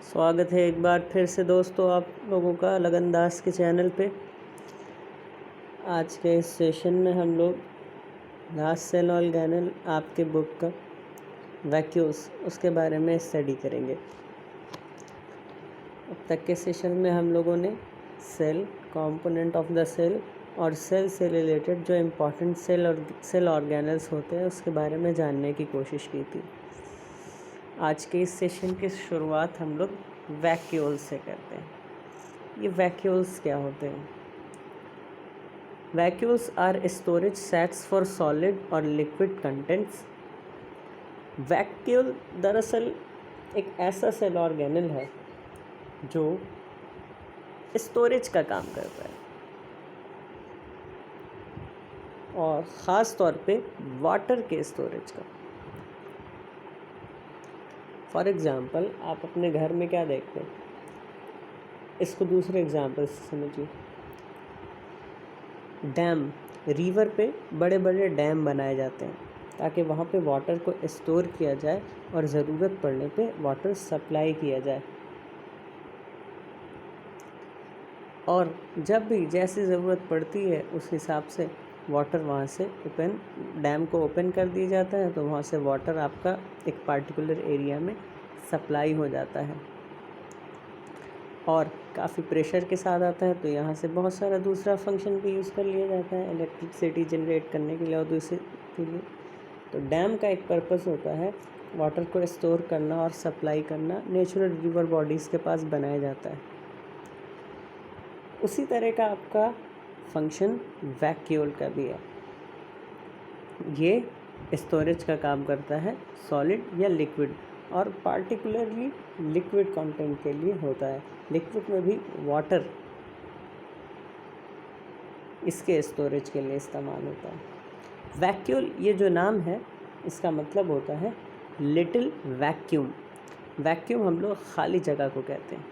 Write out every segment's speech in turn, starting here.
स्वागत है एक बार फिर से दोस्तों आप लोगों का लगनदास के चैनल पे। आज के इस सेशन में हम लोग लास्ट सेल ऑर्गेनेल आपके बुक का वैक्यूल्स उसके बारे में स्टडी करेंगे। अब तक के सेशन में हम लोगों ने cell, component of the cell और सेल से रिलेटेड जो इम्पोर्टेंट सेल ऑर्गेनल्स होते हैं उसके बारे में जानने की कोशिश की थी। आज के इस सेशन की शुरुआत हम लोग वैक्यूल्स से करते हैं। ये वैक्यूल्स क्या होते हैं? Vacuoles are storage sacs for solid और लिक्विड कंटेंट्स। वैक्यूल दरअसल एक ऐसा सेल ऑर्गेनल है जो स्टोरेज का काम करता है और ख़ास तौर पे वाटर के स्टोरेज का। फॉर एग्ज़ाम्पल आप अपने घर में क्या देखते हैं, इसको दूसरे एग्ज़ाम्पल से समझिए। डैम, रिवर पे बड़े बड़े डैम बनाए जाते हैं ताकि वहाँ पे वाटर को स्टोर किया जाए और ज़रूरत पड़ने पे वाटर सप्लाई किया जाए। और जब भी जैसी ज़रूरत पड़ती है उस हिसाब से वाटर वहाँ से डैम को ओपन कर दिया जाता है, तो वहाँ से वाटर आपका एक पार्टिकुलर एरिया में सप्लाई हो जाता है और काफ़ी प्रेशर के साथ आता है, तो यहाँ से बहुत सारा दूसरा फंक्शन भी यूज़ कर लिया जाता है इलेक्ट्रिसिटी जनरेट करने के लिए और दूसरे के लिए। तो डैम का एक पर्पस होता है वाटर को स्टोर करना और सप्लाई करना, नेचुरल रिवर बॉडीज़ के पास बनाया जाता है। उसी तरह का आपका फंक्शन वैक्यूल का भी है। ये स्टोरेज का काम करता है सॉलिड या लिक्विड, और पार्टिकुलरली लिक्विड कंटेंट के लिए होता है। लिक्विड में भी वाटर इसके स्टोरेज के लिए इस्तेमाल होता है। वैक्यूल ये जो नाम है इसका मतलब होता है लिटिल वैक्यूम। वैक्यूम हम लोग खाली जगह को कहते हैं।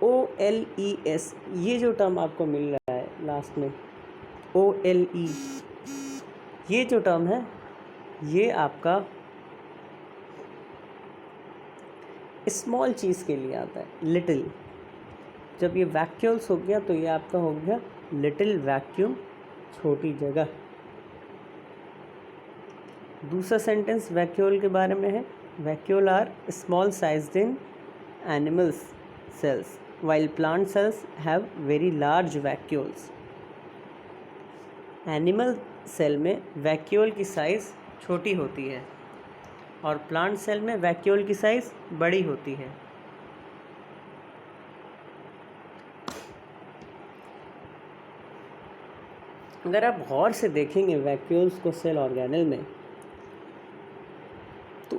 OLES ये जो टर्म आपको मिल रहा है लास्ट में, OLE ये जो टर्म है ये आपका स्मॉल चीज़ के लिए आता है, लिटिल। जब ये वैक्यूल्स हो गया तो ये आपका हो गया लिटिल वैक्यूम, छोटी जगह। दूसरा सेंटेंस वैक्यूल के बारे में है, vacuole are small sized in animals cells while plant cells have very large vacuoles। Animal cell में वैक्यूल की साइज़ छोटी होती है और प्लांट सेल में वैक्यूल की साइज़ बड़ी होती है। अगर आप गौर से देखेंगे वैक्यूल्स को सेल ऑर्गेनल में, तो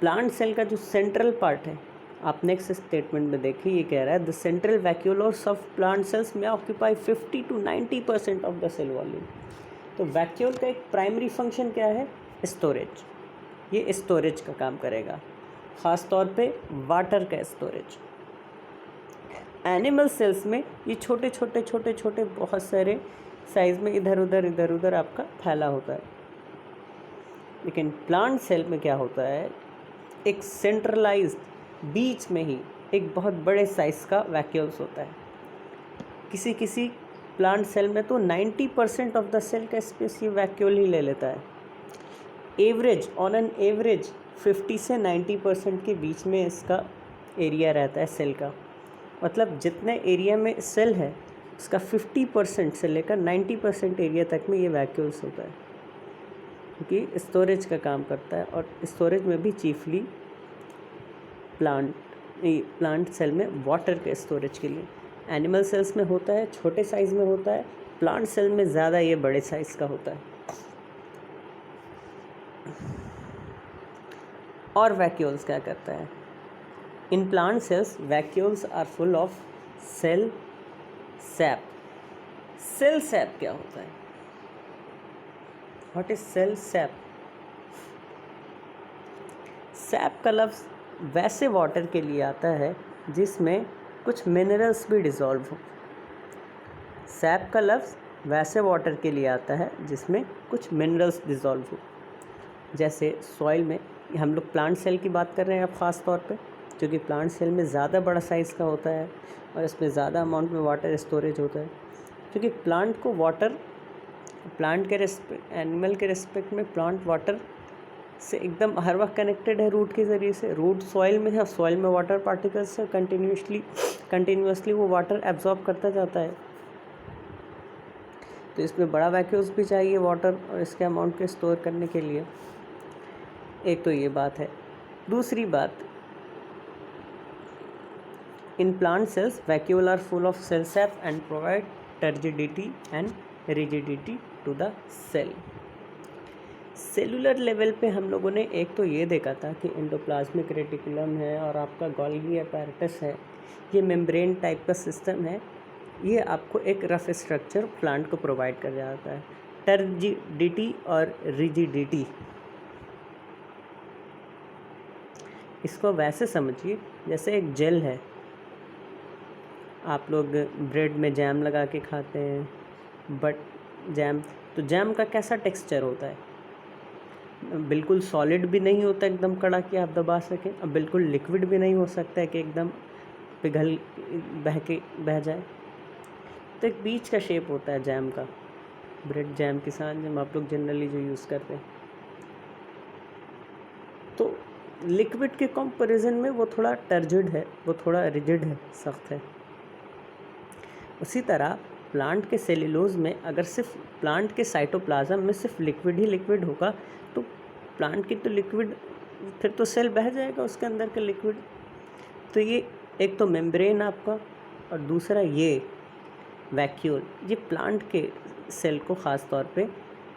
प्लांट सेल का जो सेंट्रल पार्ट है, आप नेक्स्ट स्टेटमेंट में देखिए, ये कह रहा है the central vacuoles of plant cells में occupy 50 to 90% of the cell volume. तो वैक्यूल का एक प्राइमरी फंक्शन क्या है? स्टोरेज। ये स्टोरेज का काम करेगा, ख़ास तौर पे वाटर का स्टोरेज। एनिमल सेल्स में ये छोटे छोटे बहुत सारे साइज़ में इधर उधर आपका फैला होता है। लेकिन प्लांट सेल में क्या होता है, एक सेंट्रलाइज्ड बीच में ही एक बहुत बड़े साइज़ का वैक्यूल्स होता है। किसी प्लांट सेल में तो 90% ऑफ द सेल का स्पेस ये वैक्यूल ही ले लेता है। एवरेज, ऑन एन एवरेज 50 से 90% के बीच में इसका एरिया रहता है सेल का। मतलब जितने एरिया में सेल है उसका 50% से लेकर 90% एरिया तक में ये वैक्यूल्स होता है, क्योंकि स्टोरेज का काम करता है। और स्टोरेज में भी चीफली प्लांट सेल में वाटर के स्टोरेज के लिए। एनिमल सेल्स में होता है छोटे साइज़ में होता है, प्लांट सेल में ज़्यादा ये बड़े साइज़ का होता है। और वैक्यूल्स क्या करता है? In plant cells vacuoles are full of cell sap. Cell sap क्या होता है? What is cell sap? Sap का लफ्ज़ वैसे वाटर के लिए आता है जिसमें कुछ मिनरल्स भी डिज़ोल्व हो। सैप का लफ्ज़ वैसे वाटर के लिए आता है जिसमें कुछ मिनरल्स डिज़ोल्व हो। जैसे सॉइल में हम लोग प्लांट सेल की बात कर रहे हैं अब ख़ास तौर पे, क्योंकि प्लांट सेल में ज़्यादा बड़ा साइज़ का होता है और इसमें ज़्यादा अमाउंट में वाटर स्टोरेज होता है, क्योंकि प्लांट को वाटर, प्लांट के रिस्पेक्ट, एनिमल के रिस्पेक्ट में प्लांट वाटर से एकदम हर वक्त कनेक्टेड है रूट के ज़रिए से। रूट सॉइल में है, सॉइल में वाटर पार्टिकल्स से कंटिन्यूसली वो वाटर एब्जॉर्ब करता जाता है। तो इसमें बड़ा वैक्यूल्स भी चाहिए वाटर और इसके अमाउंट के स्टोर करने के लिए। एक तो ये बात है। दूसरी बात, in plant cells vacuole are full of cell sap and provide turgidity and rigidity to the cell. Cellular level पे हम लोगों ने एक तो ये देखा था कि एंडोप्लाज्मिक रेटिकुलम है और आपका गोल्गी अपैरेटस है, ये मेम्ब्रेन टाइप का सिस्टम है, ये आपको एक रफ स्ट्रक्चर प्लांट को प्रोवाइड कर जाता है। टर्जिडिटी और रिजिडिटी, इसको वैसे समझिए जैसे एक जेल है, आप लोग ब्रेड में जैम लगा के खाते हैं, बट जैम का कैसा टेक्सचर होता है, बिल्कुल सॉलिड भी नहीं होता एकदम कड़ा कि आप दबा सकें, अब बिल्कुल लिक्विड भी नहीं हो सकता है कि एकदम पिघल बह जाए। तो एक बीच का शेप होता है जैम का, ब्रेड जैम के साथ जैम आप लोग जनरली जो यूज़ करते हैं। तो लिक्विड के कंपैरिजन में वो थोड़ा टर्जिड है, वो थोड़ा रिजिड है, सख्त है। उसी तरह प्लांट के सेल्यूलोज में अगर सिर्फ प्लांट के साइटोप्लाज्म में सिर्फ लिक्विड ही लिक्विड होगा तो प्लांट की तो लिक्विड, फिर तो सेल बह जाएगा उसके अंदर का लिक्विड। तो ये एक तो मेम्ब्रेन आपका और दूसरा ये वैक्यूल, ये प्लांट के सेल को ख़ास तौर पे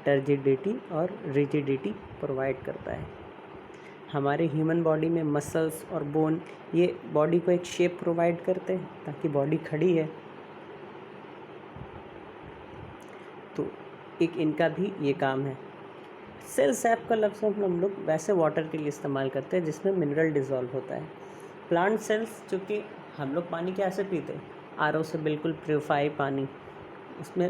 टर्जिडिटी और रिजिडिटी प्रोवाइड करता है। हमारे ह्यूमन बॉडी में मसल्स और बोन ये बॉडी को एक शेप प्रोवाइड करते हैं ताकि बॉडी खड़ी है, तो एक इनका भी ये काम है। सेल सैप का लफ्ज़ हम लोग वैसे वाटर के लिए इस्तेमाल करते हैं जिसमें मिनरल डिज़ोल्व होता है। प्लांट सेल्स, चूँकि हम लोग पानी कैसे पीते हैं, आरओ से बिल्कुल प्योरीफाई पानी, उसमें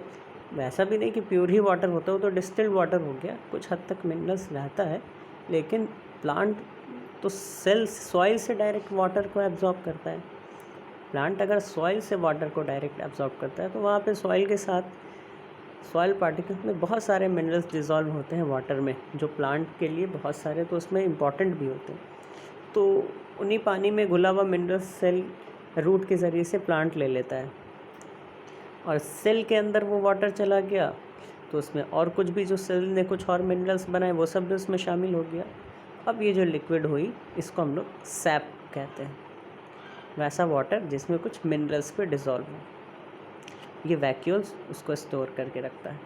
वैसा भी नहीं कि प्योर ही वाटर होता है, वो तो डिस्टिल्ड वाटर हो गया, कुछ हद तक मिनरल्स रहता है, लेकिन प्लांट तो सॉइल से डायरेक्ट वाटर को एब्जॉर्ब करता है। प्लांट अगर सॉइल से वाटर को डायरेक्ट एब्जॉर्ब करता है तो वहाँ पे सॉइल के साथ सॉइल पार्टिकल्स में बहुत सारे मिनरल्स डिज़ोल्व होते हैं वाटर में, जो प्लांट के लिए बहुत सारे तो उसमें इम्पॉर्टेंट भी होते हैं। तो उन्हीं पानी में घुला हुआ मिनरल्स सेल रूट के ज़रिए से प्लांट ले लेता है और सेल के अंदर वो वाटर चला गया तो उसमें और कुछ भी जो सेल ने कुछ और मिनरल्स बनाए वो सब भी उसमें शामिल हो गया। अब ये जो लिक्विड हुई इसको हम लोग सैप कहते हैं, वैसा वाटर जिसमें कुछ मिनरल्स पे डिज़ोल्व हो। ये वैक्यूल्स उसको स्टोर करके रखता है।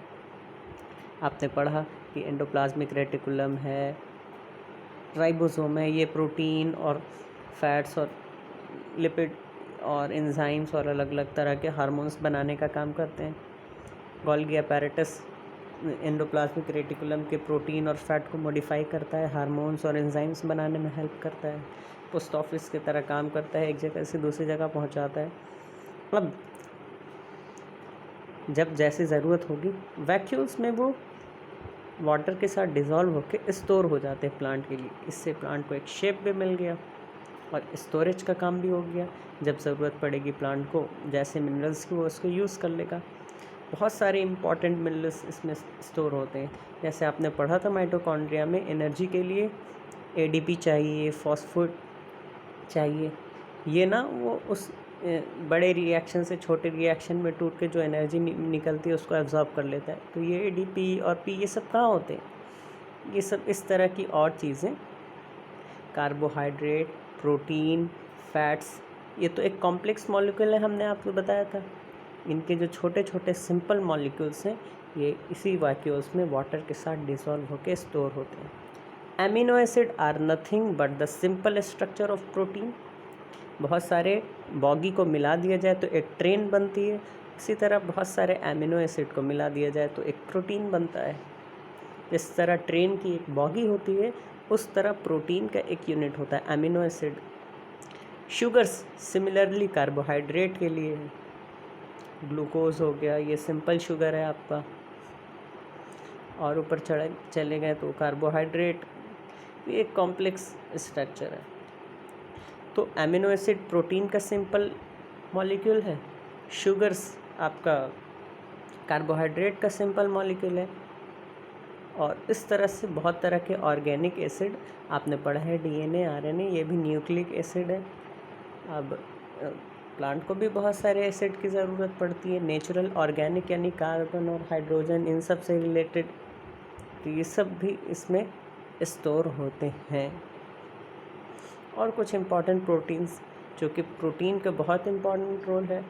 आपने पढ़ा कि एंडोप्लाज्मिक रेटिकुलम है, राइबोसोम है, ये प्रोटीन और फैट्स और लिपिड और एंजाइम्स और अलग अलग तरह के हार्मोन्स बनाने का काम करते हैं। गोल्गी अपैरेटस एंडोप्लाज्मिक रेटिकुलम के प्रोटीन और फैट को मॉडिफाई करता है, हार्मोन्स और एंजाइम्स बनाने में हेल्प करता है, पोस्ट ऑफिस की तरह काम करता है, एक जगह से दूसरी जगह पहुंचाता है। अब जब जैसी ज़रूरत होगी वैक्यूल्स में वो वाटर के साथ डिज़ोल्व होकर स्टोर हो जाते हैं प्लांट के लिए। इससे प्लांट को एक शेप भी मिल गया और स्टोरेज का काम भी हो गया। जब ज़रूरत पड़ेगी प्लांट को जैसे मिनरल्स की वो उसको यूज़ कर लेगा। बहुत सारे इंपॉर्टेंट मिनरल्स इसमें स्टोर होते हैं। जैसे आपने पढ़ा था माइटोकॉन्ड्रिया में एनर्जी के लिए एडीपी चाहिए, फॉस्फेट चाहिए, ये ना वो उस बड़े रिएक्शन से छोटे रिएक्शन में टूट के जो एनर्जी निकलती है उसको एब्जॉर्ब कर लेता है। तो ये एडीपी और पी ये सब कहाँ होते हैं? ये सब इस तरह की और चीज़ें, कार्बोहाइड्रेट, प्रोटीन, फैट्स, ये तो एक कॉम्प्लेक्स मॉलिक्यूल है, हमने आपको बताया था। इनके जो छोटे छोटे सिंपल मॉलिक्यूल्स हैं ये इसी वैक्यूल्स में वाटर के साथ डिसॉल्व होकर स्टोर होते हैं। Amino acid are nothing but the simple structure of protein. बहुत सारे बॉगी को मिला दिया जाए तो एक ट्रेन बनती है, इसी तरह बहुत सारे एमिनो एसिड को मिला दिया जाए तो एक प्रोटीन बनता है। इस तरह ट्रेन की एक बॉगी होती है, उस तरह प्रोटीन का एक यूनिट होता है amino acid. Sugars similarly carbohydrate के लिए ग्लूकोज हो गया, ये सिंपल शुगर है आपका। और ऊपर चले गए तो कार्बोहाइड्रेट, ये एक कॉम्प्लेक्स स्ट्रक्चर है। तो एमिनो एसिड प्रोटीन का सिंपल मॉलिक्यूल है, शुगर्स आपका कार्बोहाइड्रेट का सिंपल मॉलिक्यूल है, और इस तरह से बहुत तरह के ऑर्गेनिक एसिड आपने पढ़ा है, डीएनए, आरएनए, ये भी न्यूक्लिक एसिड है। अब प्लांट को भी बहुत सारे एसिड की ज़रूरत पड़ती है, नेचुरल ऑर्गेनिक यानी कार्बन और हाइड्रोजन इन सब से रिलेटेड, तो ये सब भी इसमें स्टोर होते हैं। और कुछ इम्पॉर्टेंट प्रोटीन्स, जो कि प्रोटीन का बहुत इम्पॉर्टेंट रोल है।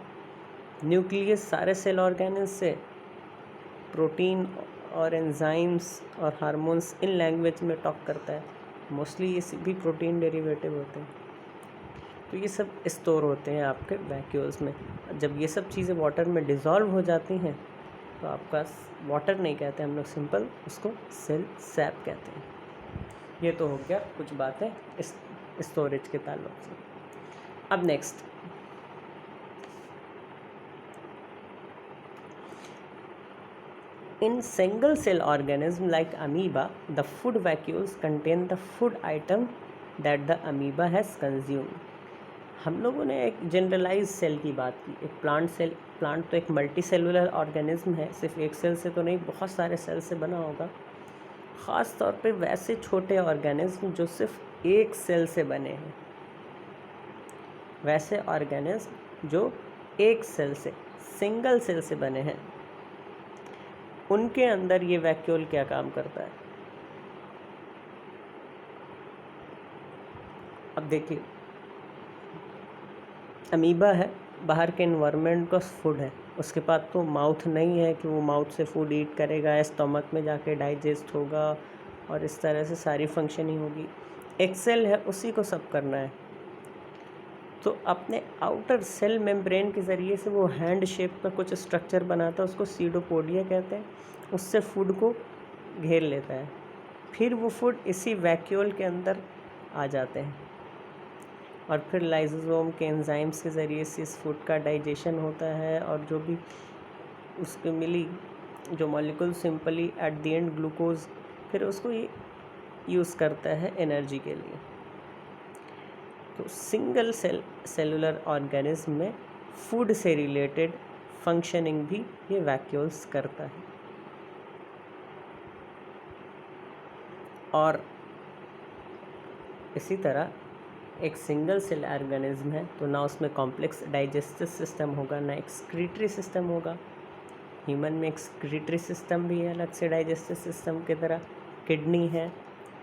न्यूक्लियस सारे सेल ऑर्गेनल्स से प्रोटीन और एंजाइम्स और हार्मोन्स इन लैंग्वेज में टॉक करता है, मोस्टली ये भी प्रोटीन डेरिवेटिव होते हैं। तो ये सब स्टोर होते हैं आपके वैक्यूल्स में। जब ये सब चीज़ें वाटर में डिज़ोल्व हो जाती हैं तो आपका वाटर नहीं कहते हम लोग, सिंपल उसको सेल सैप कहते हैं। ये तो हो गया कुछ बातें इस स्टोरेज के ताल्लुक से। अब next, in single cell organism like amoeba, the food vacuoles contain the food item that the amoeba has consumed. हम लोगों ने एक जनरलाइज सेल की बात की, एक प्लांट सेल। प्लांट तो एक मल्टी सेलुलर ऑर्गेनिज्म है, सिर्फ एक सेल से तो नहीं, बहुत सारे सेल से बना होगा। ख़ास तौर पे वैसे छोटे ऑर्गेनिज्म जो सिर्फ एक सेल से बने हैं, वैसे ऑर्गेनिज्म जो एक सेल से, सिंगल सेल से बने हैं, उनके अंदर ये वैक्यूल क्या काम करता है। अब देखिए, अमीबा है, बाहर के इन्वायरमेंट का फूड है, उसके पास तो माउथ नहीं है कि वो माउथ से फूड ईट करेगा, स्टमक में जाके डाइजेस्ट होगा और इस तरह से सारी फंक्शनिंग होगी। एक सेल है, उसी को सब करना है। तो अपने आउटर सेल मेम्ब्रेन के ज़रिए से वो हैंड शेप में कुछ स्ट्रक्चर बनाता है, उसको सीडोपोडिया कहते हैं, उससे फूड को घेर लेता है। फिर वो फूड इसी वैक्यूल के अंदर आ जाते हैं और फिर लाइसोसोम के एंजाइम्स के ज़रिए से इस फूड का डाइजेशन होता है, और जो भी उसके मिली जो molecule simply at the end glucose, फिर उसको ये यूज़ करता है एनर्जी के लिए। तो सिंगल सेलुलर ऑर्गेनिज्म में फूड से रिलेटेड फंक्शनिंग भी ये वैक्यूल्स करता है। और इसी तरह एक सिंगल सेल ऑर्गेनिज्म है तो ना उसमें कॉम्प्लेक्स डाइजेस्टिव सिस्टम होगा, ना एक्सक्रीटरी सिस्टम होगा। ह्यूमन में एक्सक्रीटरी सिस्टम भी है अलग से डाइजेस्टिव सिस्टम की तरह, किडनी है,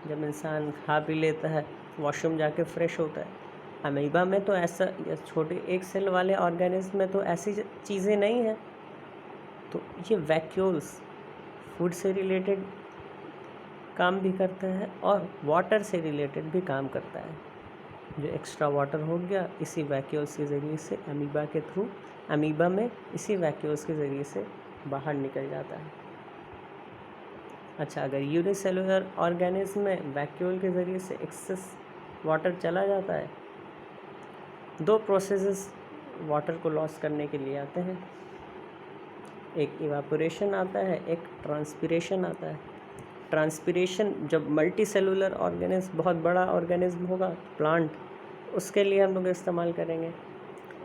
जब इंसान खा पी लेता है वॉशरूम जाके फ्रेश होता है। अमीबा में तो ऐसा, छोटे एक सेल वाले ऑर्गेनिज्म में तो ऐसी चीज़ें नहीं हैं। तो ये वैक्यूल्स फूड से रिलेटेड काम भी करता है और वाटर से रिलेटेड भी काम करता है। जो एक्स्ट्रा वाटर हो गया इसी वैक्यूल्स के ज़रिए से अमीबा के थ्रू, अमीबा में इसी वैक्यूल्स के ज़रिए से बाहर निकल जाता है। अच्छा, अगर यूनिसेलुलर ऑर्गेनिज्म में वैक्यूल के ज़रिए से एक्सेस वाटर चला जाता है, दो प्रोसेसेस वाटर को लॉस करने के लिए आते हैं, एक इवापोरेशन आता है, एक ट्रांसपिरेशन आता है। ट्रांसपिरेशन जब मल्टी सेलुलर ऑर्गेनिज्म, बहुत बड़ा ऑर्गेनिज्म होगा प्लांट, उसके लिए हम लोग इस्तेमाल करेंगे,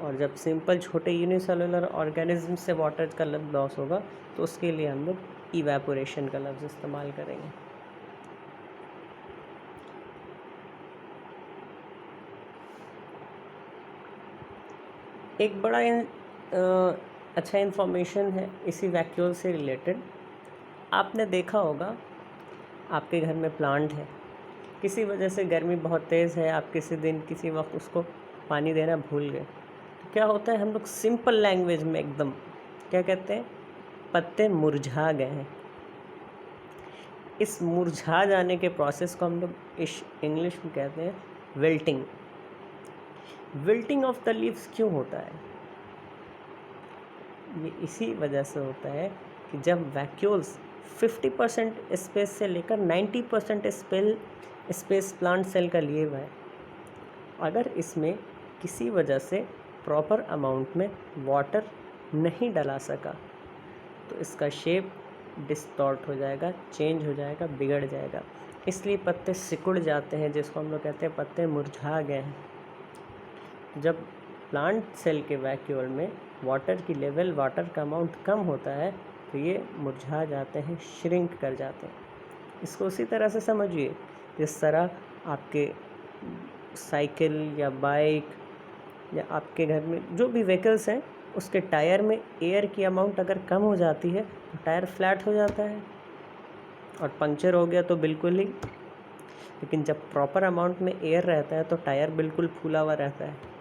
और जब सिंपल छोटे यूनिसेलुलर ऑर्गेनिज्म से वाटर का लॉस होगा तो उसके लिए हम लोग इवेपोरेशन का लफ्ज़ इस्तेमाल करेंगे। एक बड़ा अच्छा इन्फॉर्मेशन है इसी वैक्यूल से रिलेटेड। आपने देखा होगा आपके घर में प्लांट है, किसी वजह से गर्मी बहुत तेज़ है, आप किसी दिन किसी वक्त उसको पानी देना भूल गए, तो क्या होता है, हम लोग सिंपल लैंग्वेज में एकदम क्या कहते हैं, पत्ते मुरझा गए हैं। इस मुरझा जाने के प्रोसेस को हम लोग इंग्लिश में कहते हैं wilting. Wilting of the leaves क्यों होता है? ये इसी वजह से होता है कि जब वैक्यूल्स 50% स्पेस से लेकर 90% स्पेस प्लांट सेल का लिए हुआ है, अगर इसमें किसी वजह से प्रॉपर अमाउंट में वाटर नहीं डला सका तो इसका शेप डिस्टॉर्ट हो जाएगा, चेंज हो जाएगा, बिगड़ जाएगा। इसलिए पत्ते सिकुड़ जाते हैं, जिसको हम लोग कहते हैं पत्ते मुरझा गए हैं। जब प्लांट सेल के वैक्यूल में वाटर की लेवल, वाटर का अमाउंट कम होता है तो ये मुरझा जाते हैं, श्रिंक कर जाते हैं। इसको उसी तरह से समझिए जिस तरह आपके साइकिल या बाइक या आपके घर में जो भी व्हीकल्स हैं उसके टायर में एयर की अमाउंट अगर कम हो जाती है तो टायर फ्लैट हो जाता है और पंक्चर हो गया तो बिल्कुल ही। लेकिन जब प्रॉपर अमाउंट में एयर रहता है तो टायर बिल्कुल फूला हुआ रहता है।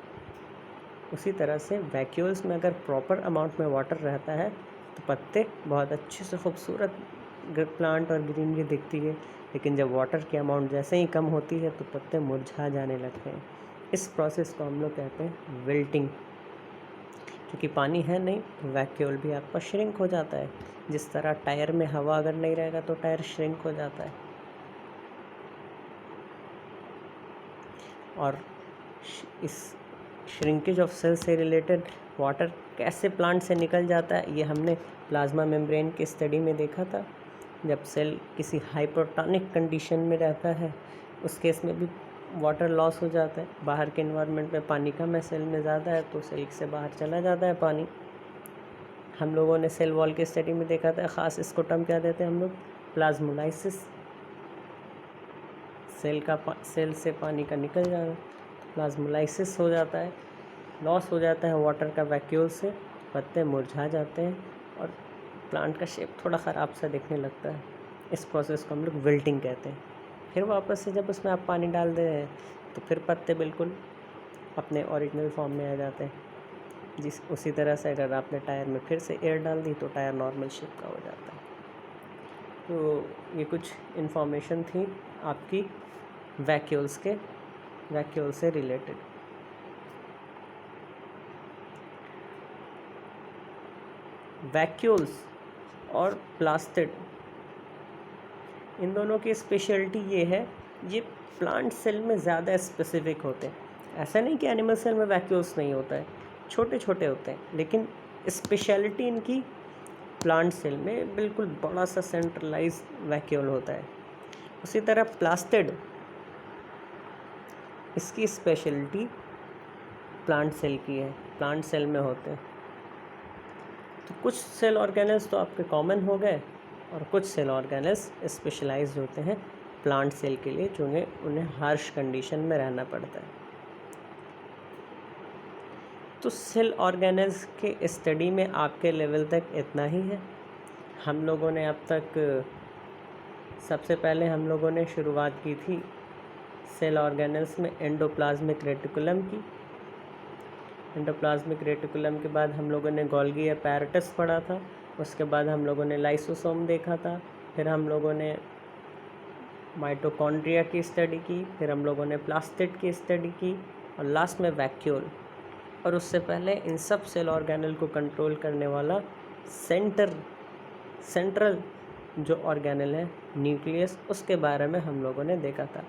उसी तरह से वैक्यूल्स में अगर प्रॉपर अमाउंट में वाटर रहता है तो पत्ते बहुत अच्छे से खूबसूरत प्लांट और ग्रीनरी दिखती है। लेकिन जब वाटर की अमाउंट जैसे ही कम होती है तो पत्ते मुरझा जाने लगते हैं। इस प्रोसेस को हम लोग कहते हैं विल्टिंग। क्योंकि पानी है नहीं तो वैक्यूल भी आपका श्रिंक हो जाता है। जिस तरह टायर में हवा अगर नहीं रहेगा तो टायर श्रिंक हो जाता है। और इस श्रिंकेज ऑफ सेल से रिलेटेड वाटर कैसे प्लांट से निकल जाता है ये हमने प्लाज्मा मेम्ब्रेन के स्टडी में देखा था। जब सेल किसी हाइपोटोनिक कंडीशन में रहता है उस केस में भी वाटर लॉस हो जाता है। बाहर के एनवायरनमेंट में पानी कम है, सेल में ज़्यादा है तो सेल से बाहर चला जाता है पानी। हम लोगों ने सेल वॉल के स्टडी में देखा था, ख़ास इसको टर्म क्या देते हैं हम लोग, प्लाज्मोलाइसिस। सेल से पानी का निकल जाना, प्लाज्मोलाइसिस हो जाता है, लॉस हो जाता है वाटर का वैक्यूल से, पत्ते मुरझा जाते हैं और प्लांट का शेप थोड़ा ख़राब सा दिखने लगता है। इस प्रोसेस को हम लोग विल्टिंग कहते हैं। फिर वापस से जब उसमें आप पानी डाल दे रहे हैं तो फिर पत्ते बिल्कुल अपने ओरिजिनल फॉर्म में आ जाते हैं। उसी तरह से अगर आपने टायर में फिर से एयर डाल दी तो टायर नॉर्मल शेप का हो जाता है। तो ये कुछ इन्फॉर्मेशन थी आपकी वैक्यूल से रिलेटेड। वैक्यूल्स और प्लास्टिड, इन दोनों की स्पेशलिटी ये है, ये प्लांट सेल में ज़्यादा स्पेसिफिक होते हैं। ऐसा नहीं कि एनिमल सेल में वैक्यूल्स नहीं होता है, छोटे छोटे होते हैं, लेकिन स्पेशलिटी इनकी प्लांट सेल में बिल्कुल बड़ा सा सेंट्रलाइज वैक्यूल होता है। उसी तरह प्लास्टिड, इसकी स्पेशलिटी प्लांट सेल की है, प्लांट सेल में होते हैं। तो कुछ सेल ऑर्गेनल्स तो आपके कॉमन हो गए और कुछ सेल ऑर्गेनल्स स्पेशलाइज्ड होते हैं प्लांट सेल के लिए, जो उन्हें हार्श कंडीशन में रहना पड़ता है। तो सेल ऑर्गेनल्स के स्टडी में आपके लेवल तक इतना ही है। हम लोगों ने अब तक सबसे पहले हम लोगों ने शुरुआत की थी सेल ऑर्गेनल्स में एंडोप्लाज्मिक रेटिकुलम की। एंडोप्लाज्मिक रेटिकुलम के बाद हम लोगों ने गोल्गी अपैरेटस पढ़ा था। उसके बाद हम लोगों ने लाइसोसोम देखा था। फिर हम लोगों ने माइटोकॉन्ड्रिया की स्टडी की। फिर हम लोगों ने प्लास्टिड की स्टडी की और लास्ट में वैक्यूल। और उससे पहले इन सब सेल ऑर्गेनल को कंट्रोल करने वाला सेंट्रल जो ऑर्गेनल है न्यूक्लियस, उसके बारे में हम लोगों ने देखा था।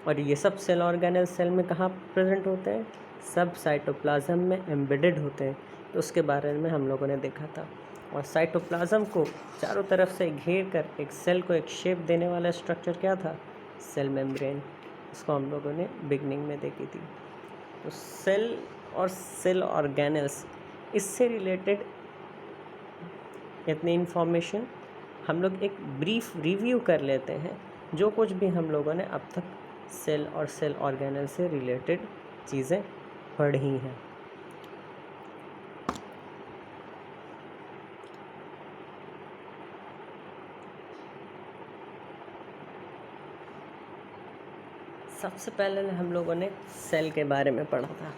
और ये सब सेल ऑर्गेनल सेल में कहाँ प्रेजेंट होते हैं, सब साइटोप्लाज्म में एम्बेडेड होते हैं। तो उसके बारे में हम लोगों ने देखा था। और साइटोप्लाज्म को चारों तरफ से घेर कर एक सेल को एक शेप देने वाला स्ट्रक्चर क्या था, सेल मेम्ब्रेन। इसको हम लोगों ने बिगनिंग में देखी थी। तो सेल और सेल ऑर्गेनल्स, इससे रिलेटेड इतनी इन्फॉर्मेशन हम लोग एक ब्रीफ रिव्यू कर लेते हैं, जो कुछ भी हम लोगों ने अब तक सेल और सेल ऑर्गेनल से रिलेटेड चीज़ें पढ़ी हैं। सबसे पहले हम लोगों ने सेल के बारे में पढ़ा था।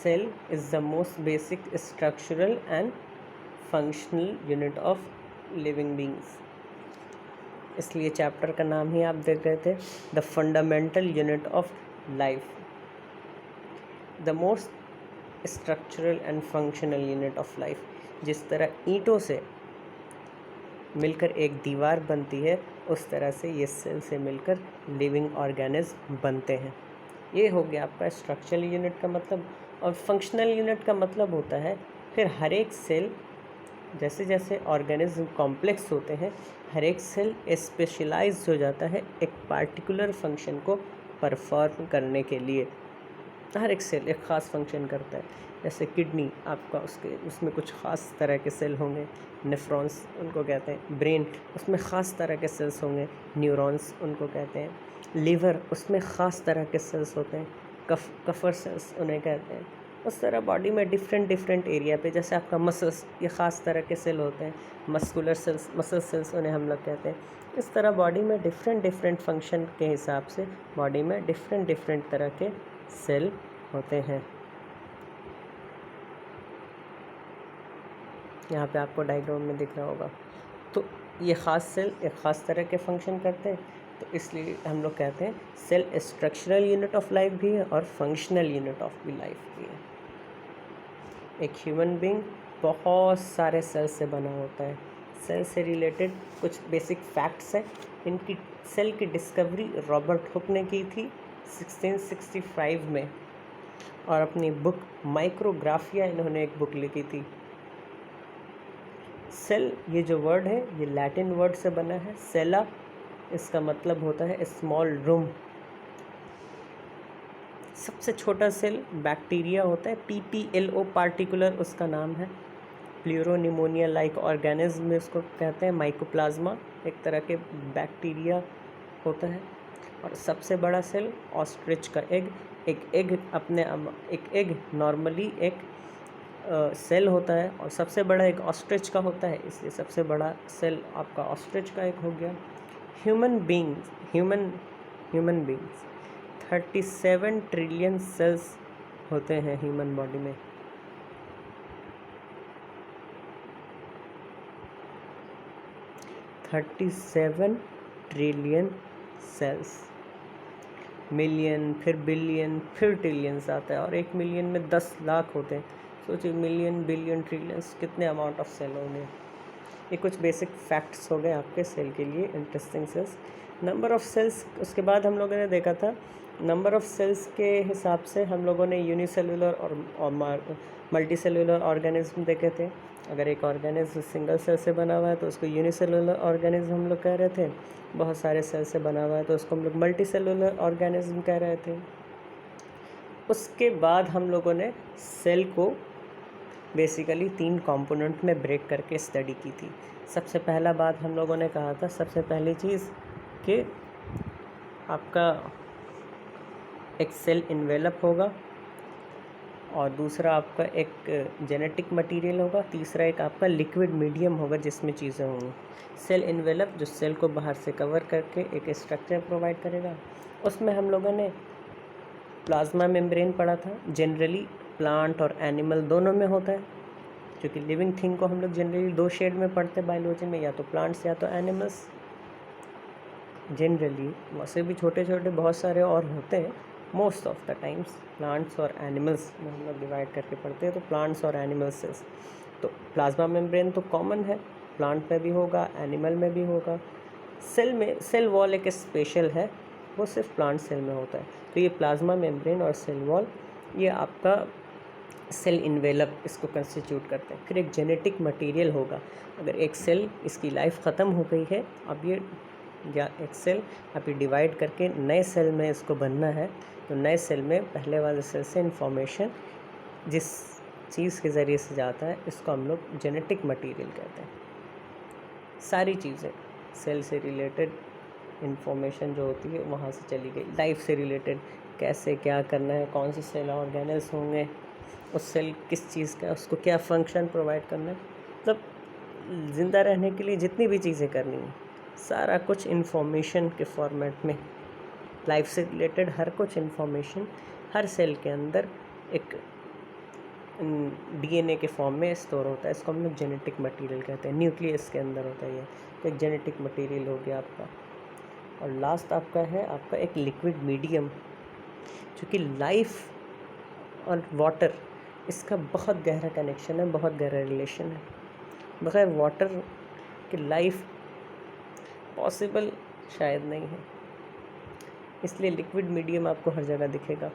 Cell is the most basic structural and functional unit of living beings। इसलिए चैप्टर का नाम ही आप देख रहे थे, the fundamental unit of life, the most structural and functional unit of life. जिस तरह ईंटों से मिलकर एक दीवार बनती है, उस तरह से ये सेल से मिलकर लिविंग ऑर्गेनिज्म बनते हैं। ये हो गया आपका स्ट्रक्चरल यूनिट का मतलब। और फंक्शनल यूनिट का मतलब होता है फिर हर एक सेल, जैसे जैसे ऑर्गेनिज्म कॉम्प्लेक्स होते हैं, हर एक सेल स्पेशलाइज हो जाता है एक पार्टिकुलर फंक्शन को परफॉर्म करने के लिए। हर एक सेल एक ख़ास फंक्शन करता है। जैसे किडनी आपका, उसमें कुछ ख़ास तरह के सेल होंगे, नेफ्रॉन्स उनको कहते हैं। ब्रेन, उसमें ख़ास तरह के सेल्स होंगे, न्यूरॉन्स उनको कहते हैं। लीवर, उसमें ख़ास तरह के सेल्स होते हैं, कफर सेल्स उन्हें कहते हैं। उस तरह बॉडी में डिफरेंट डिफरेंट एरिया पे, जैसे आपका मसल्स, ये ख़ास तरह के सेल होते हैं, मस्कुलर सेल्स, मसल सेल्स उन्हें हम लोग कहते हैं। इस तरह बॉडी में डिफरेंट डिफरेंट फंक्शन के हिसाब से बॉडी में डिफरेंट डिफरेंट तरह के सेल होते हैं। यहाँ पे आपको डायग्राम में दिख रहा होगा। तो ये ख़ास सेल एक ख़ास तरह के फंक्शन करते हैं, तो इसलिए हम लोग कहते हैं cell structural unit of life भी है और फंक्शनल यूनिट ऑफ भी लाइफ भी है। एक ह्यूमन बीइंग बहुत सारे सेल से बना होता है। सेल से रिलेटेड कुछ बेसिक फैक्ट्स हैं। इनकी सेल की डिस्कवरी रॉबर्ट हुक ने की थी 1665 में, और अपनी बुक माइक्रोग्राफिया इन्होंने एक बुक लिखी थी। सेल, ये जो वर्ड है ये लैटिन वर्ड से बना है। सेला, इसका मतलब होता है स्मॉल रूम। सबसे छोटा सेल बैक्टीरिया होता है, PPLO पार्टिकुलर उसका नाम है। प्लूरोनिमोनिया लाइक ऑर्गेनिज्म में उसको कहते हैं। माइकोप्लाज्मा एक तरह के बैक्टीरिया होता है। और सबसे बड़ा सेल ऑस्ट्रिच का एग। एक एग नॉर्मली एक सेल होता है, और सबसे बड़ा एक ऑस्ट्रिच का होता है, इसलिए सबसे बड़ा सेल आपका ऑस्ट्रिच का एक हो गया। ह्यूमन बींग्स 37 ट्रिलियन सेल्स होते हैं ह्यूमन बॉडी में। $37 ट्रिलियन सेल्स। मिलियन, फिर बिलियन, फिर ट्रिलियंस आता है, और 1 मिलियन में 10 लाख होते हैं। सोचिए, मिलियन, बिलियन, ट्रिलियंस, कितने अमाउंट ऑफ सेल होंगे। ये कुछ बेसिक फैक्ट्स हो गए आपके सेल के लिए, interesting cells. Number of cells, उसके बाद हम लोगों ने देखा था नंबर ऑफ़ सेल्स के हिसाब से हम लोगों ने यूनिसेलुलर और मल्टी सेलुलर ऑर्गेनिज्म देखे थे। अगर एक ऑर्गेनिज्म सिंगल सेल से बना हुआ है तो उसको यूनिसेलुलर ऑर्गेनिज्म हम लोग कह रहे थे। बहुत सारे सेल से बना हुआ है तो उसको हम लोग मल्टी सेलुलर ऑर्गेनिज्म कह रहे थे। उसके बाद हम लोगों ने सेल को बेसिकली 3 कंपोनेंट में ब्रेक करके स्टडी की थी। सबसे पहला बात हम लोगों ने कहा था, सबसे पहली चीज़ कि आपका एक सेल इन्वेलप होगा, और दूसरा आपका एक जेनेटिक मटेरियल होगा, तीसरा एक आपका लिक्विड मीडियम होगा जिसमें चीज़ें होंगी। सेल इन्वेलप जो सेल को बाहर से कवर करके एक स्ट्रक्चर प्रोवाइड करेगा। उसमें हम लोगों ने प्लाज्मा मेम्ब्रेन पढ़ा था। जनरली प्लांट और एनिमल दोनों में होता है, क्योंकि लिविंग थिंग को हम लोग जनरली 2 शेड में पढ़ते हैं बायोलॉजी में, या तो प्लांट्स या तो एनिमल्स। जनरली वैसे भी छोटे छोटे बहुत सारे और होते हैं, most of the times plants और एनिमल्स में हम लोग डिवाइड करके पढ़ते हैं। तो प्लांट्स और एनिमल सेल्स, तो प्लाज्मा मेम्ब्रेन तो कॉमन है, प्लांट में भी होगा, एनिमल में भी होगा। सेल में सेल वॉल एक स्पेशल है, वो सिर्फ प्लांट सेल में होता है। तो ये प्लाज्मा मेम्ब्रेन और सेल वॉल, ये आपका सेल इन्वेलप इसको कंस्टिट्यूट करते हैं। फिर एक जेनेटिक मटेरियल होगा। अगर एक सेल इसकी लाइफ ख़त्म हो गई है, अब ये या एक सेल अभी डिवाइड करके नए सेल में इसको बनना है, तो नए सेल में पहले वाले सेल से इन्फॉर्मेशन जिस चीज़ के ज़रिए से जाता है, इसको हम लोग जेनेटिक मटेरियल कहते हैं। सारी चीज़ें सेल से रिलेटेड इन्फॉर्मेशन जो होती है वहाँ से चली गई। लाइफ से रिलेटेड कैसे क्या करना है, कौन से सेल ऑर्गेनल्स होंगे, उस सेल किस चीज़ का, उसको क्या फंक्शन प्रोवाइड करना है, मतलब ज़िंदा रहने के लिए जितनी भी चीज़ें करनी है, सारा कुछ इन्फॉर्मेशन के फॉर्मेट में, लाइफ से रिलेटेड हर कुछ इन्फॉर्मेशन हर सेल के अंदर एक DNA के फॉर्म में स्टोर होता है। इसको हम लोग जेनेटिक मटेरियल कहते हैं। न्यूक्लियस के अंदर होता है ये, तो एक जेनेटिक मटेरियल हो गया आपका। और लास्ट आपका है आपका एक लिक्विड मीडियम, क्योंकि लाइफ और वाटर इसका बहुत गहरा कनेक्शन है, बहुत गहरा रिलेशन है। बगैर वाटर कि लाइफ पॉसिबल शायद नहीं है। इसलिए लिक्विड मीडियम आपको हर जगह दिखेगा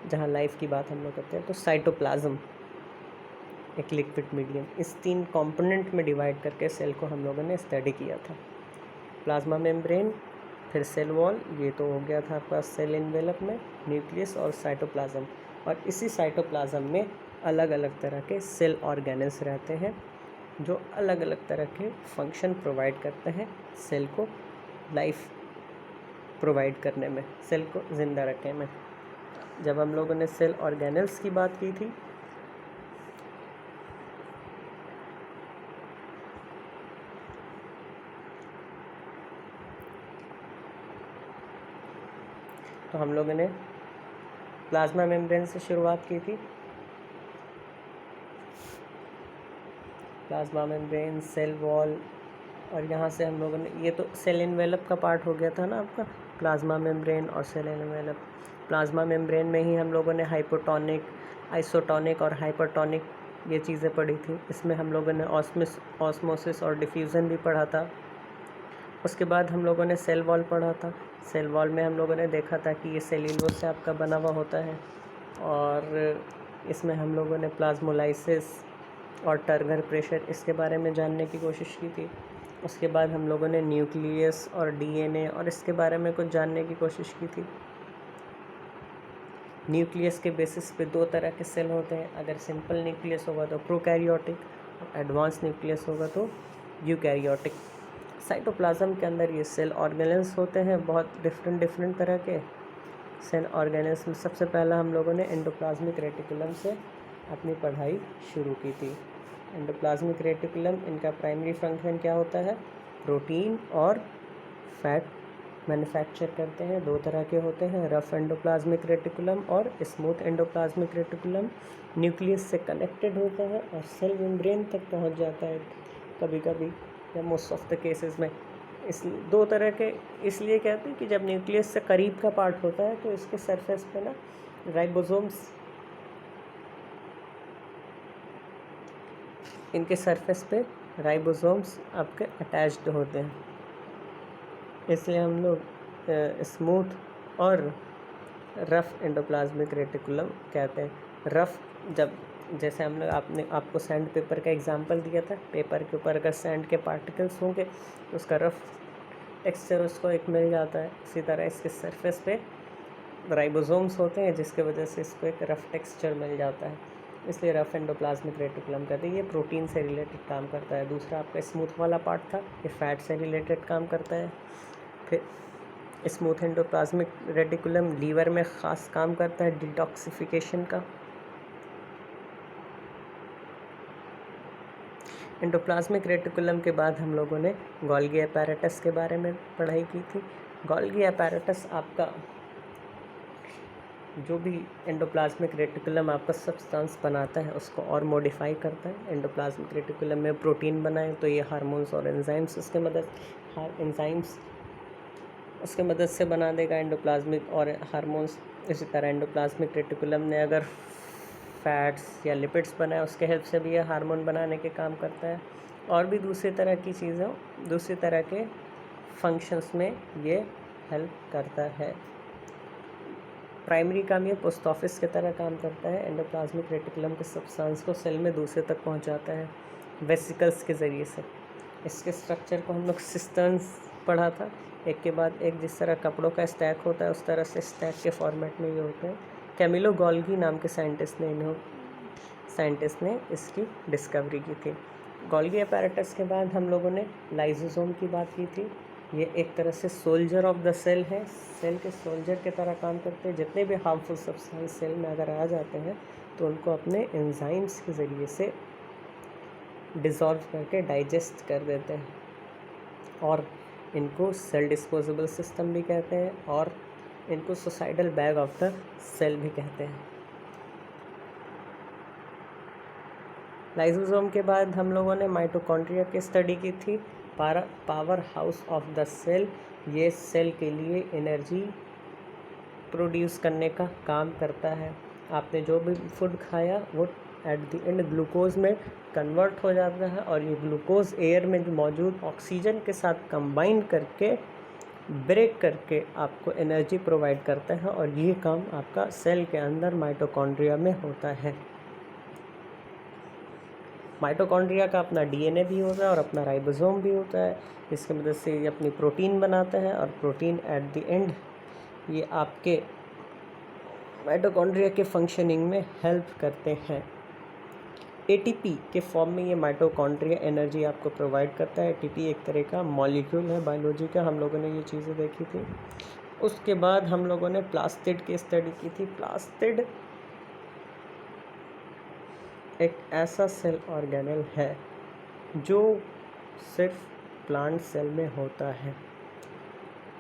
जहाँ लाइफ की बात हम लोग करते हैं। तो साइटोप्लाज्म एक लिक्विड मीडियम, इस 3 कंपोनेंट में डिवाइड करके सेल को हम लोगों ने स्टडी किया था। प्लाज्मा मेम्ब्रेन, फिर सेल वॉल, ये तो हो गया था आपका सेल एनवेलप में, न्यूक्लियस और साइटोप्लाज्म। और इसी साइटोप्लाज्म में अलग अलग तरह के सेल ऑर्गेनल्स रहते हैं जो अलग अलग तरह के फंक्शन प्रोवाइड करते हैं सेल को लाइफ प्रोवाइड करने में, सेल को ज़िंदा रखने में। जब हम लोगों ने सेल ऑर्गेनल्स की बात की थी तो हम लोगों ने प्लाज्मा मेम्ब्रेन से शुरुआत की थी। प्लाज्मा मेम्ब्रेन, सेल वॉल, और यहाँ से हम लोगों ने, ये तो सेल एनवेलप का पार्ट हो गया था ना आपका, प्लाज्मा मेम्ब्रेन और सेल एनवेलप। प्लाज्मा मेम्ब्रेन में ही हम लोगों ने हाइपोटोनिक, आइसोटोनिक और हाइपरटोनिक ये चीज़ें पढ़ी थी। इसमें हम लोगों ने ऑस्मोसिस और डिफ्यूज़न भी पढ़ा था। उसके बाद हम लोगों ने सेल वॉल पढ़ा था। सेल वॉल में हम लोगों ने देखा था कि ये सेल्यूलोज से आपका बना हुआ होता है, और इसमें हम लोगों ने प्लाज्मोलाइसिस और टर्गर प्रेशर इसके बारे में जानने की कोशिश की थी। उसके बाद हम लोगों ने न्यूक्लियस और डीएनए और इसके बारे में कुछ जानने की कोशिश की थी। न्यूक्लियस के बेसिस पे 2 तरह के सेल होते हैं। अगर सिंपल न्यूक्लियस होगा तो प्रोकैरियोटिक, और एडवांस न्यूक्लियस होगा तो यूकैरियोटिक। साइटोप्लाज्म के अंदर ये सेल ऑर्गेनल्स होते हैं बहुत डिफरेंट तरह के सेल ऑर्गेनल्स में। सबसे पहला हम लोगों ने एंडोप्लाज्मिक रेटिकुलम से अपनी पढ़ाई शुरू की थी। एंडोप्लाज्मिक रेटिकुलम, इनका प्राइमरी फंक्शन क्या होता है? प्रोटीन और फैट मैन्युफैक्चर करते हैं। 2 तरह के होते हैं, रफ एंडोप्लाज्मिक रेटिकुलम और स्मूथ एंडोप्लाज्मिक रेटिकुलम। न्यूक्लियस से कनेक्टेड होता है और सेल मेम्ब्रेन तक पहुंच जाता है कभी कभी, या मोस्ट ऑफ द केसेस में। इस 2 तरह के इसलिए कहते हैं कि जब न्यूक्लियस से करीब का पार्ट होता है तो इसके सरफेस पे ना राइबोसोम्स, इनके सरफेस पे राइबोसोम्स आपके अटैच्ड होते हैं। इसलिए हम लोग स्मूथ और रफ़ एंडोप्लाज्मिक रेटिकुलम कहते हैं। रफ़, जब जैसे हम लोग आपको सैंड पेपर का एग्जांपल दिया था, पेपर के ऊपर अगर सैंड के पार्टिकल्स होंगे तो उसका रफ़ टेक्सचर उसको एक मिल जाता है। इसी तरह इसके सरफेस पे राइबोसोम्स होते हैं जिसके वजह से इसको एक रफ़ टेक्सचर मिल जाता है, इसलिए रफ़ एंडोप्लाज्मिक रेटिकुलम कहते हैं। ये प्रोटीन से रिलेटेड काम करता है। दूसरा आपका स्मूथ वाला पार्ट था, ये फैट से रिलेटेड काम करता है। फिर स्मूथ एंडोप्लाज्मिक रेटिकुलम लीवर में ख़ास काम करता है डिटॉक्सिफिकेशन का। एंडोप्लाज्मिक रेटिकुलम के बाद हम लोगों ने गोल्गी अपैरेटस के बारे में पढ़ाई की थी। गोल्गी अपैरेटस आपका जो भी एंडोप्लाज्मिक रेटिकुलम आपका सब्सटेंस बनाता है उसको और मॉडिफाई करता है। एंडोप्लाज्मिक रेटिकुलम में प्रोटीन बनाए तो ये हार्मोन्स और एंजाइम्स उसके मदद से बना देगा एंडोप्लाज्मिक और हार्मोन्स। इसी तरह एंडोप्लाज्मिक रेटिकुलम ने अगर फैट्स या लिपिड्स बनाए उसके हेल्प से भी ये हार्मोन बनाने के काम करता है। और भी दूसरी तरह की चीज़ों, दूसरी तरह के फंक्शंस में ये हेल्प करता है। प्राइमरी काम ये पोस्ट ऑफिस की तरह काम करता है। एंडोप्लाज्मिक रेटिकुलम के सब्सटेंस को सेल में दूसरे तक पहुंचाता है वेसिकल्स के ज़रिए से। इसके स्ट्रक्चर को हम लोग सिस्टर्न्स पढ़ा था, एक के बाद एक, जिस तरह कपड़ों का स्टैक होता है उस तरह से स्टैक के फॉर्मेट में ये होते हैं। कैमिलो गोल्गी नाम के साइंटिस्ट ने इसकी डिस्कवरी की थी। गोल्गी अपैरेटस के बाद हम लोगों ने लाइसोसोम की बात की थी। ये एक तरह से सोल्जर ऑफ द सेल है, सेल के सोल्जर की तरह काम करते हैं। जितने भी हार्मफुल सब्सटेंस सेल में अगर आ जाते हैं तो उनको अपने एंजाइम्स के ज़रिए से डिज़ोल्व करके डाइजेस्ट कर देते हैं, और इनको सेल डिस्पोजेबल सिस्टम भी कहते हैं, और इनको suicidal bag of the cell भी कहते हैं। लाइसोसोम के बाद हम लोगों ने माइटोकॉन्ड्रिया की स्टडी की थी। Power house of the cell, ये सेल के लिए एनर्जी प्रोड्यूस करने का काम करता है। आपने जो भी फूड खाया वो एट द एंड ग्लूकोज में कन्वर्ट हो जाता है और ये ग्लूकोज एयर में जो मौजूद ऑक्सीजन के साथ कंबाइन करके ब्रेक करके आपको एनर्जी प्रोवाइड करता है और ये काम आपका सेल के अंदर माइटोकॉन्ड्रिया में होता है। माइटोकॉन्ड्रिया का अपना डीएनए भी होता है और अपना राइबोसोम भी होता है, इसकी मदद से ये अपनी प्रोटीन बनाता है और प्रोटीन एट द एंड ये आपके माइटोकॉन्ड्रिया के फंक्शनिंग में हेल्प करते हैं। एटीपी के फॉर्म में ये माइटोकॉन्ड्रिया एनर्जी आपको प्रोवाइड करता है। एटीपी एक तरह का मॉलिक्यूल है बायोलॉजी का, हम लोगों ने ये चीज़ें देखी थी। उसके बाद हम लोगों ने प्लास्टिड की स्टडी की थी। प्लास्टिड एक ऐसा सेल ऑर्गेनल है जो सिर्फ प्लांट सेल में होता है।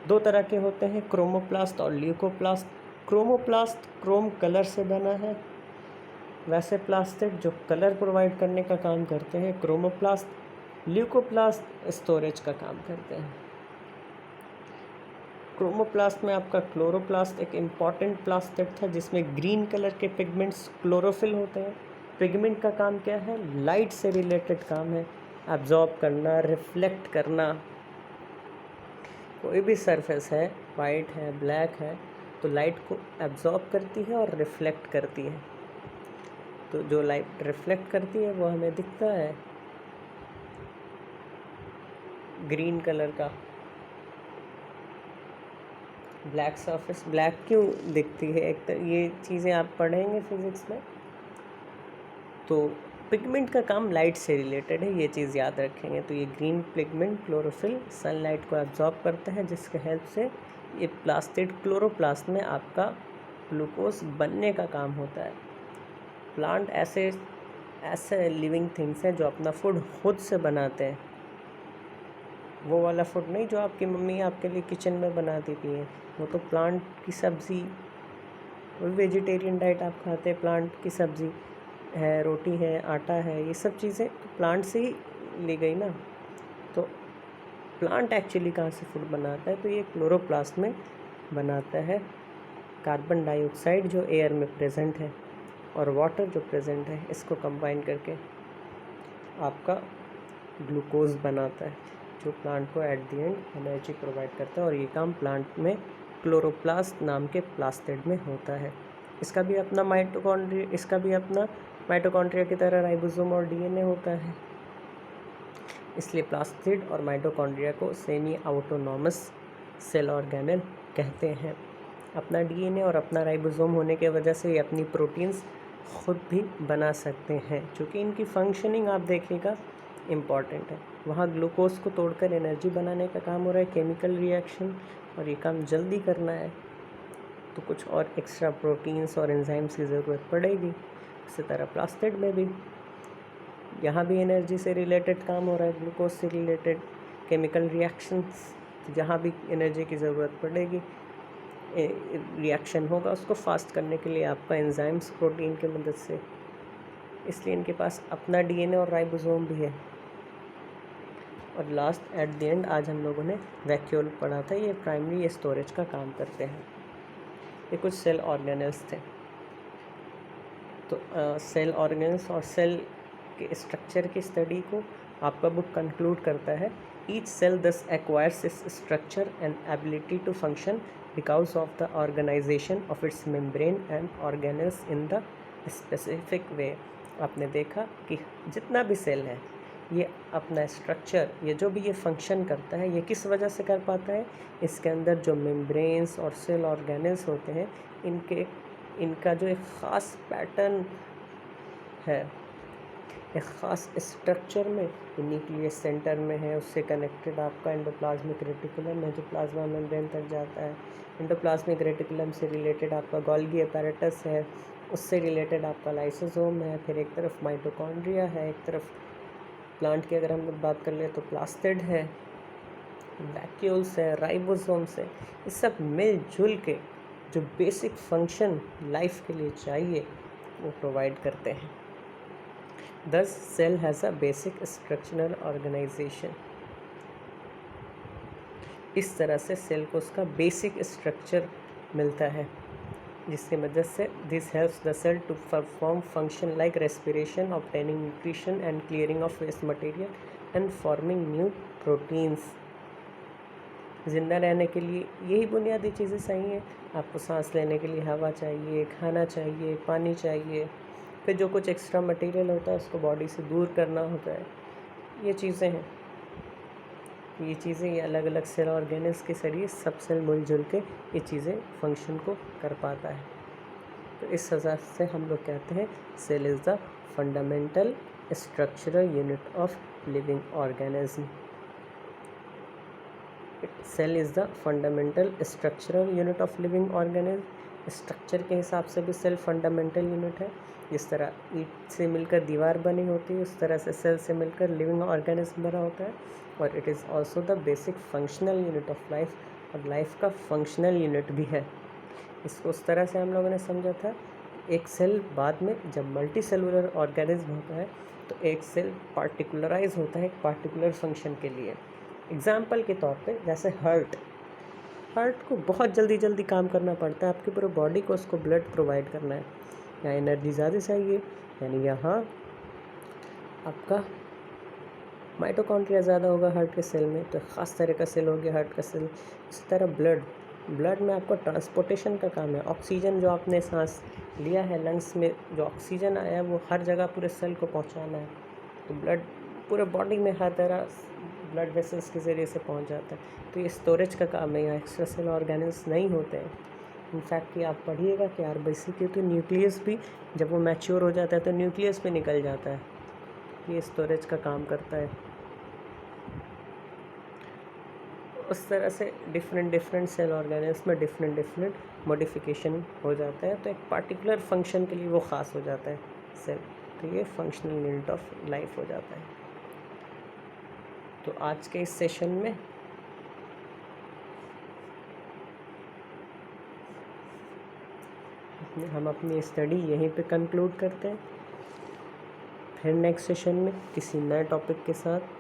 दो तरह के होते हैं, क्रोमोप्लास्ट और ल्यूकोप्लास्ट। क्रोमोप्लास्ट क्रोम कलर से बना है, वैसे प्लास्टिड जो कलर प्रोवाइड करने का काम करते हैं क्रोमोप्लास्ट। ल्यूकोप्लास्ट स्टोरेज का काम करते हैं। क्रोमोप्लास्ट में आपका क्लोरोप्लास्ट एक इम्पॉर्टेंट प्लास्टिड था जिसमें ग्रीन कलर के पिगमेंट्स क्लोरोफिल होते हैं। पिगमेंट का काम क्या है? लाइट से रिलेटेड काम है, एब्जॉर्ब करना, रिफ्लेक्ट करना। कोई भी सरफेस है, वाइट है, ब्लैक है, तो लाइट को एब्जॉर्ब करती है और रिफ्लेक्ट करती है। तो जो लाइट रिफ्लेक्ट करती है वो हमें दिखता है ग्रीन कलर का। ब्लैक सरफेस ब्लैक क्यों दिखती है? एक ये चीज़ें आप पढ़ेंगे फिज़िक्स में। तो पिगमेंट का काम लाइट से रिलेटेड है, ये चीज़ याद रखेंगे। तो ये ग्रीन पिगमेंट क्लोरोफिल सनलाइट को एब्जॉर्ब करता है, जिसके हेल्प से ये प्लास्टिड क्लोरोप्लास्ट में आपका ग्लूकोज बनने का काम होता है। प्लांट ऐसे लिविंग थिंग्स हैं जो अपना फूड खुद से बनाते हैं। वो वाला फूड नहीं जो आपकी मम्मी आपके लिए किचन में बना देती हैं, वो तो प्लांट की सब्ज़ी। वो वेजिटेरियन डाइट आप खाते हैं, प्लांट की सब्ज़ी है, रोटी है, आटा है, ये सब चीज़ें प्लांट से ही ली गई ना। तो प्लांट एक्चुअली कहाँ से फूड बनाता है? तो ये क्लोरोप्लास्ट में बनाता है। कार्बन डाइऑक्साइड जो एयर में प्रेजेंट है और वाटर जो प्रेजेंट है, इसको कंबाइन करके आपका ग्लूकोज बनाता है, जो प्लांट को at the end energy provide करता है। और ये काम प्लांट में क्लोरोप्लास्ट नाम के प्लास्टिड में होता है। इसका भी अपना माइटोकॉन्ड्रिया की तरह राइबोसोम और डीएनए होता है। इसलिए प्लास्टिड और माइटोकॉन्ड्रिया को सेमी ऑटोनॉमस सेल ऑर्गेनल कहते हैं। अपना डीएनए और अपना राइबोसोम होने के वजह से ये अपनी प्रोटीन्स खुद भी बना सकते हैं, क्योंकि इनकी फंक्शनिंग आप देखिएगा इम्पॉर्टेंट है। वहाँ ग्लूकोज को तोड़कर एनर्जी बनाने का काम हो रहा है, केमिकल रिएक्शन, और ये काम जल्दी करना है तो कुछ और एक्स्ट्रा प्रोटीन्स और एंजाइम्स की ज़रूरत पड़ेगी। इसी तरह प्लास्टिड में भी यहाँ भी एनर्जी से रिलेटेड काम हो रहा है, ग्लूकोज से रिलेटेड केमिकल रिएक्शंस। जहाँ भी एनर्जी की ज़रूरत पड़ेगी, रिएक्शन होगा, उसको फास्ट करने के लिए आपका एंजाइम्स प्रोटीन की मदद से। इसलिए इनके पास अपना डीएनए और राइबोसोम भी है। और लास्ट एट द एंड आज हम लोगों ने वैक्यूल पढ़ा था, ये प्राइमरी स्टोरेज का काम करते हैं। ये कुछ सेल ऑर्गेनल्स थे। तो सेल ऑर्गेनल्स और सेल के स्ट्रक्चर की स्टडी को आपका बुक कंक्लूड करता है। Each cell thus acquires its structure and ability to function because of the organisation of its membrane and organelles in the specific way. आपने देखा कि जितना भी सेल है, ये अपना स्ट्रक्चर, ये जो भी ये फंक्शन करता है, ये किस वजह से कर पाता है? इसके अंदर जो मेम्ब्रेन्स और सेल ऑर्गेनल्स होते हैं, इनका जो एक ख़ास पैटर्न है, एक ख़ास स्ट्रक्चर में, न्यूक्लियस सेंटर में है, उससे कनेक्टेड आपका एंडोप्लाज्मिक रेटिकुलम है जो प्लाज्मा मेम्ब्रेन तक जाता है। एंडोप्लाज्मिक रेटिकुलम से रिलेटेड आपका गोल्गी अपैरेटस है, उससे रिलेटेड आपका लाइसोसोम है। फिर एक तरफ माइटोकॉन्ड्रिया है, एक तरफ प्लांट की अगर हम लोग बात कर ले तो प्लास्टिड है, वैक्यूल्स है, राइबोसोम्स है। ये सब मिलजुल के जो बेसिक फंक्शन लाइफ के लिए चाहिए वो प्रोवाइड करते हैं। Thus, cell has a basic structural organization. इस तरह से सेल को उसका बेसिक स्ट्रक्चर मिलता है। जिसकी मदद से this helps the cell to perform function like respiration, obtaining nutrition and clearing of waste material and forming new proteins. ज़िंदा रहने के लिए यही बुनियादी चीज़ें सही हैं। आपको सांस लेने के लिए हवा चाहिए, खाना चाहिए, पानी चाहिए, फिर जो कुछ एक्स्ट्रा मटेरियल होता है उसको बॉडी से दूर करना होता है। ये चीज़ें हैं, ये अलग अलग सेल ऑर्गेनल्स के जरिए सब सेल मिलजुल के ये चीज़ें फंक्शन को कर पाता है। तो इस वजह से हम लोग कहते हैं cell is the fundamental structural unit of living organism. Cell is the fundamental structural unit of living organism. Structure के हिसाब से भी सेल फंडामेंटल यूनिट है। जिस तरह ईंट से मिलकर दीवार बनी होती है उस तरह से सेल से मिलकर लिविंग ऑर्गेनिज्म बना होता है। और it is also the basic functional unit of life, और लाइफ का फंक्शनल यूनिट भी है। इसको उस तरह से हम लोगों ने समझा था, एक सेल बाद में जब मल्टी सेलुलर ऑर्गेनिज्म होता है तो एक सेल पार्टिकुलराइज होता है एक पार्टिकुलर फंक्शन के लिए। एग्जाम्पल के तौर पे जैसे हार्ट को बहुत जल्दी काम करना पड़ता है, आपकी पूरे बॉडी को उसको ब्लड प्रोवाइड करना है, या एनर्जी ज़्यादा चाहिए, यानी यहाँ आपका माइटोकॉन्ड्रिया ज़्यादा होगा हार्ट के सेल में, तो ख़ास तरह का सेल हो गया हार्ट का सेल। इसी तरह ब्लड में आपको ट्रांसपोर्टेशन का काम है। ऑक्सीजन जो आपने सांस लिया है लंग्स में, जो ऑक्सीजन आया है वो हर जगह पूरे सेल को पहुंचाना है। तो ब्लड पूरे बॉडी में हर तरह ब्लड वेसल्स के ज़रिए से पहुंच जाता है। तो ये स्टोरेज का काम है, यहाँ एक्स्ट्रा सेल ऑर्गेनल्स नहीं होते हैं। इनफैक्ट कि आप पढ़िएगा कि आरबीसी के तो न्यूक्लियस भी जब वो मैच्योर हो जाता है तो न्यूक्लियस पे निकल जाता है, ये स्टोरेज का काम करता है। उस तरह से डिफरेंट सेल ऑर्गेनल्स में डिफरेंट मॉडिफिकेशन हो जाता है, तो एक पार्टिकुलर फंक्शन के लिए वो ख़ास हो जाता है सेल। तो ये फंक्शनल यूनिट ऑफ लाइफ हो जाता है। तो आज के इस सेशन में हम अपनी स्टडी यहीं पे कंक्लूड करते हैं। फिर नेक्स्ट सेशन में किसी नए टॉपिक के साथ